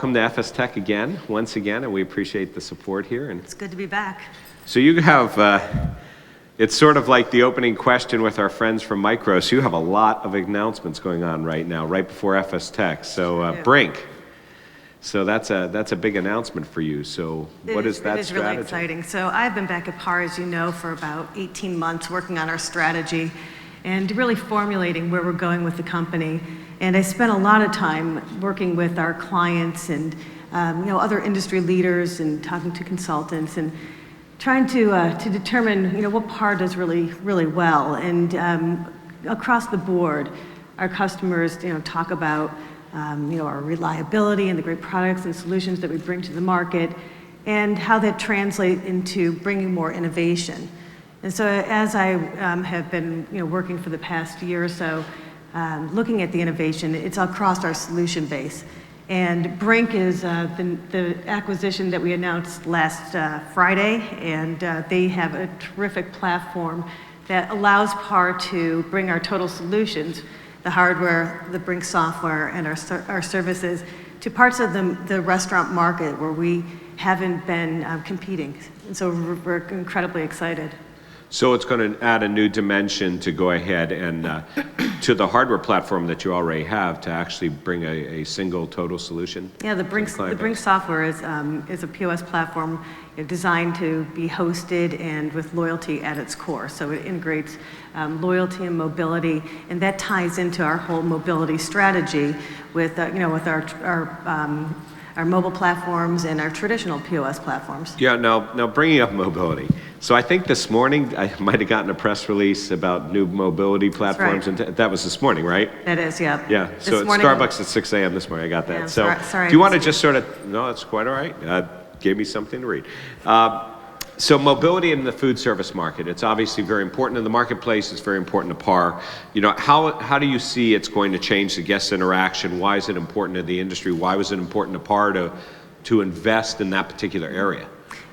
welcome to FSTEC again, once again, and we appreciate the support here. And it's good to be back. So you have, it's sort of like the opening question with our friends from Micros. You have a lot of announcements going on right now, right before FSTEC. So Brink. So that's a big announcement for you. So what is that strategy? It is really exciting. So I've been back at PAR, as you know, for about 18 months working on our strategy and really formulating where we're going with the company. And I spent a lot of time working with our clients and other industry leaders and talking to consultants and trying to determine what PAR does really well. And across the board, our customers talk about our reliability and the great products and solutions that we bring to the market, and how that translates into bringing more innovation. And so as I have been working for the past year or so, looking at the innovation, it's across our solution base. And Brink is the acquisition that we announced last Friday, and they have a terrific platform that allows PAR to bring our total solutions, the hardware, the Brink software, and our services to parts of the restaurant market where we haven't been competing. And so we're incredibly excited. So it's going to add a new dimension to go ahead and to the hardware platform that you already have to actually bring a single total solution? Yeah, the Brink software is a POS platform designed to be hosted and with loyalty at its core. So it integrates loyalty and mobility, and that ties into our whole mobility strategy with with our mobile platforms and our traditional POS platforms. Yeah, now bringing up mobility. So I think this morning I might have gotten a press release about new mobility platforms. That's right. And that was this morning, right? That is, yeah. Yeah, so at Starbucks at 6 a.m. this morning, I got that. Yeah, so sorry, do you want to just sort of, no, that's quite all right. Gave me something to read. So mobility in the food service market, it's obviously very important in the marketplace, it's very important to PAR. How do you see it's going to change the guest interaction? Why is it important to the industry? Why was it important to PAR to invest in that particular area?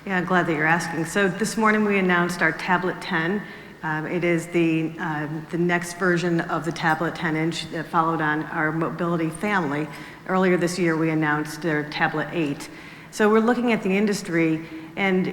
Yeah, I'm glad that you're asking. So this morning we announced our Tablet 10. It is the next version of the Tablet 10-inch that followed on our mobility family. Earlier this year we announced our Tablet 8. So we're looking at the industry, and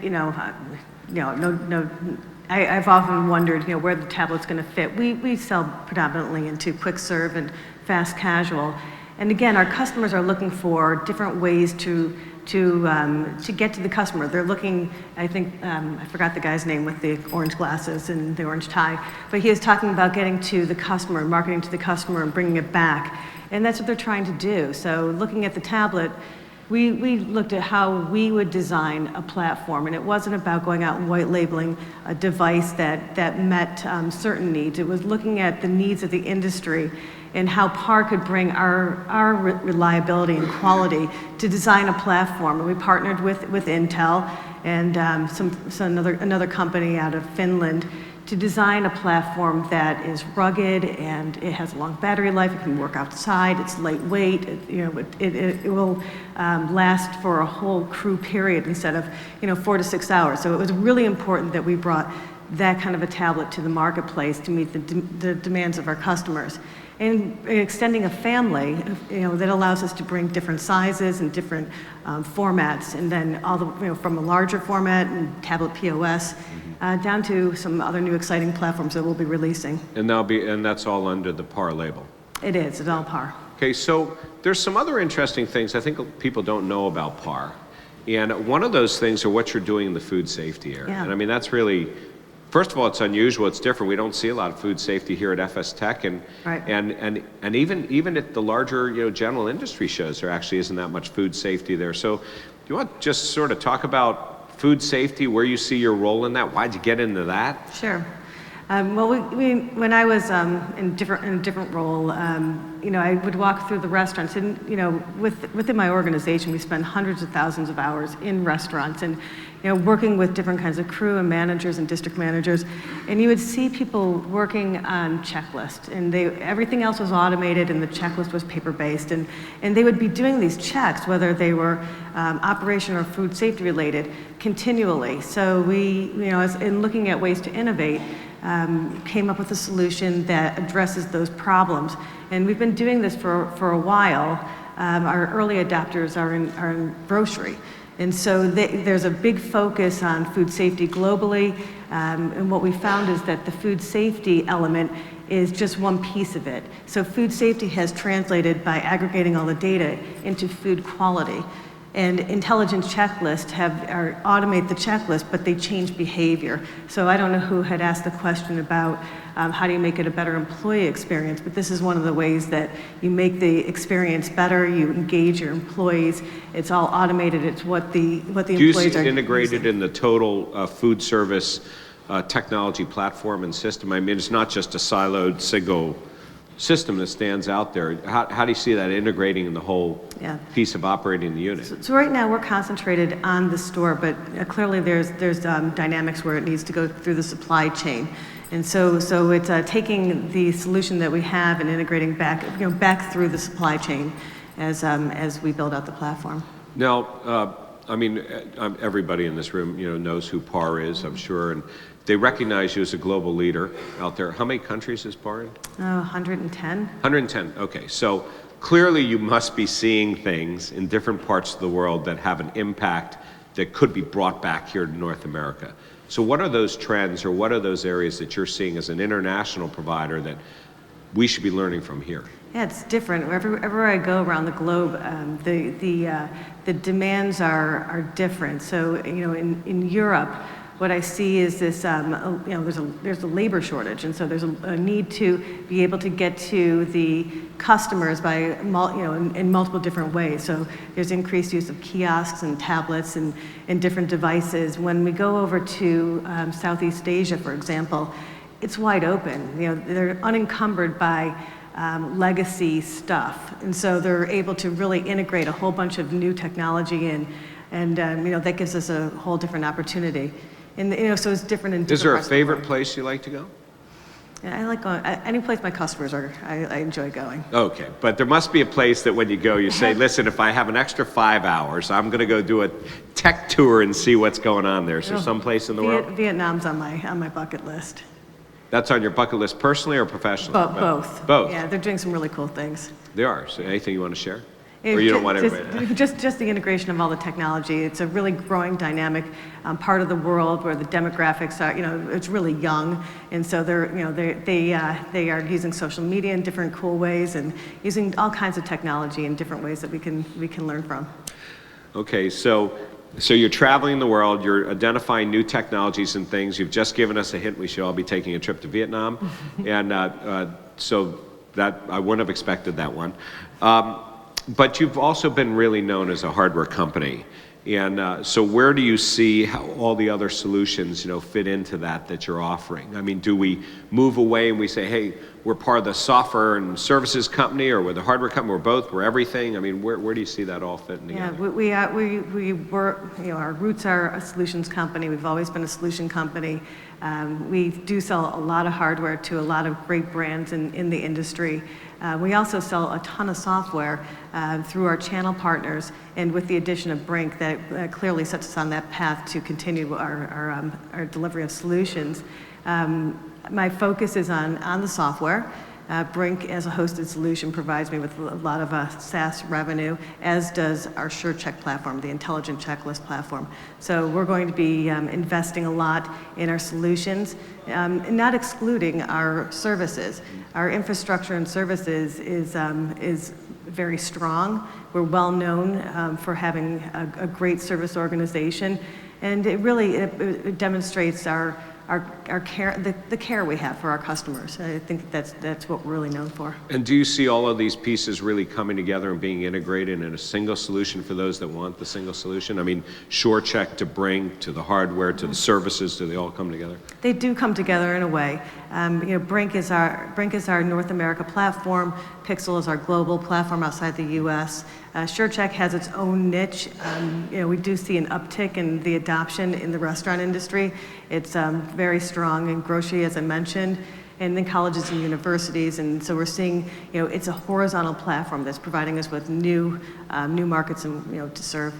I've often wondered where the tablet's going to fit. We sell predominantly into quick serve and fast casual, and again, our customers are looking for different ways to get to the customer. They're looking, I think, I forgot the guy's name with the orange glasses and the orange tie, but he was talking about getting to the customer, marketing to the customer and bringing it back, and that's what they're trying to do. So looking at the tablet, we looked at how we would design a platform, and it wasn't about going out and white labeling a device that met certain needs. It was looking at the needs of the industry and how PAR could bring our reliability and quality to design a platform. And we partnered with Intel and another company out of Finland to design a platform that is rugged and it has a long battery life. It can work outside. It's lightweight. It will last for a whole crew period instead of 4 to 6 hours. So it was really important that we brought that kind of a tablet to the marketplace to meet the demands of our customers. And extending a family, that allows us to bring different sizes and different formats, and then all the, from a larger format and tablet POS, down to some other new exciting platforms that we'll be releasing. And that's all under the PAR label. It is. It's all PAR. Okay, so there's some other interesting things I think people don't know about PAR, and one of those things are what you're doing in the food safety area. Yeah. And I mean that's really. First of all, it's unusual, it's different. We don't see a lot of food safety here at FSTEC, and right. and even at the larger general industry shows, there actually isn't that much food safety there. So do you want to just sort of talk about food safety, where you see your role in that? Why'd you get into that? Sure. Well, when I was in a different role, I would walk through the restaurants, and within my organization, we spend hundreds of thousands of hours in restaurants, and working with different kinds of crew and managers and district managers, and you would see people working on checklists, and everything else was automated, and the checklist was paper-based, and they would be doing these checks, whether they were operation or food safety related, continually. So we, in looking at ways to innovate, came up with a solution that addresses those problems. And we've been doing this for a while, our early adopters are in grocery. And so there's a big focus on food safety globally, and what we found is that the food safety element is just one piece of it. So food safety has translated by aggregating all the data into food quality. And intelligent checklists automate the checklist, but they change behavior. So I don't know who had asked the question about how do you make it a better employee experience, but this is one of the ways that you make the experience better, you engage your employees, it's all automated, it's what the employees are Do you see it integrated using. in the total food service technology platform and system? I mean, it's not just a siloed single system that stands out there. How do you see that integrating in the whole piece of operating the unit? So right now we're concentrated on the store, but clearly there's dynamics where it needs to go through the supply chain. And so it's taking the solution that we have and integrating back through the supply chain as we build out the platform. Now, I mean, everybody in this room, knows who PAR is, I'm sure, and they recognize you as a global leader out there. How many countries is PAR in? 110. 110, okay. So clearly you must be seeing things in different parts of the world that have an impact that could be brought back here to North America. So what are those trends, or what are those areas that you're seeing as an international provider that we should be learning from here? Yeah, it's different. Wherever I go around the globe, the demands are different. So, in Europe, what I see is this, there's a labor shortage, and so there's a need to be able to get to the customers by, in multiple different ways. So there's increased use of kiosks and tablets and different devices. When we go over to Southeast Asia, for example, it's wide open. They're unencumbered by legacy stuff, and so they're able to really integrate a whole bunch of new technology in, and that gives us a whole different opportunity. And so it's different in different Is there a parts of the favorite world. place you like to go? Yeah, I like going any place my customers are. I enjoy going. Okay, but there must be a place that when you go, you say, listen, if I have an extra 5 hours, I'm going to go do a tech tour and see what's going on there. Is there some place in the world? Vietnam's on my bucket list. That's on your bucket list personally or professionally? Both. Both? Yeah, they're doing some really cool things. They are. So anything you want to share? Or you don't want everybody to? Just the integration of all the technology. It's a really growing dynamic part of the world where the demographics are, it's really young, and so they are using social media in different cool ways and using all kinds of technology in different ways that we can learn from. Okay, so you're traveling the world, you're identifying new technologies and things. You've just given us a hint we should all be taking a trip to Vietnam, and so that I wouldn't have expected that one. But you've also been really known as a hardware company. And so where do you see how all the other solutions, fit into that you're offering? I mean, do we move away and we say, hey, we're part of the software and services company, or we're the hardware company, we're both, we're everything? I mean, where do you see that all fitting together? Yeah, we were, our roots are a solutions company. We've always been a solution company. We do sell a lot of hardware to a lot of great brands in the industry. We also sell a ton of software through our channel partners, and with the addition of Brink, that clearly sets us on that path to continue our delivery of solutions. My focus is on the software. Brink, as a hosted solution, provides me with a lot of SaaS revenue, as does our SureCheck platform, the intelligent checklist platform. So we're going to be investing a lot in our solutions, and not excluding our services. Our infrastructure and services is very strong. We're well known for having a great service organization, and it demonstrates our care, the care we have for our customers. I think that's what we're really known for. And do you see all of these pieces really coming together and being integrated in a single solution for those that want the single solution? I mean, SureCheck to Brink, to the hardware, to the services, do they all come together? They do come together in a way. Brink is our North America platform. Pixel is our global platform outside the U.S. SureCheck has its own niche. We do see an uptick in the adoption in the restaurant industry. It's very strong in grocery, as I mentioned, and then colleges and universities. And so we're seeing, it's a horizontal platform that's providing us with new markets and to serve.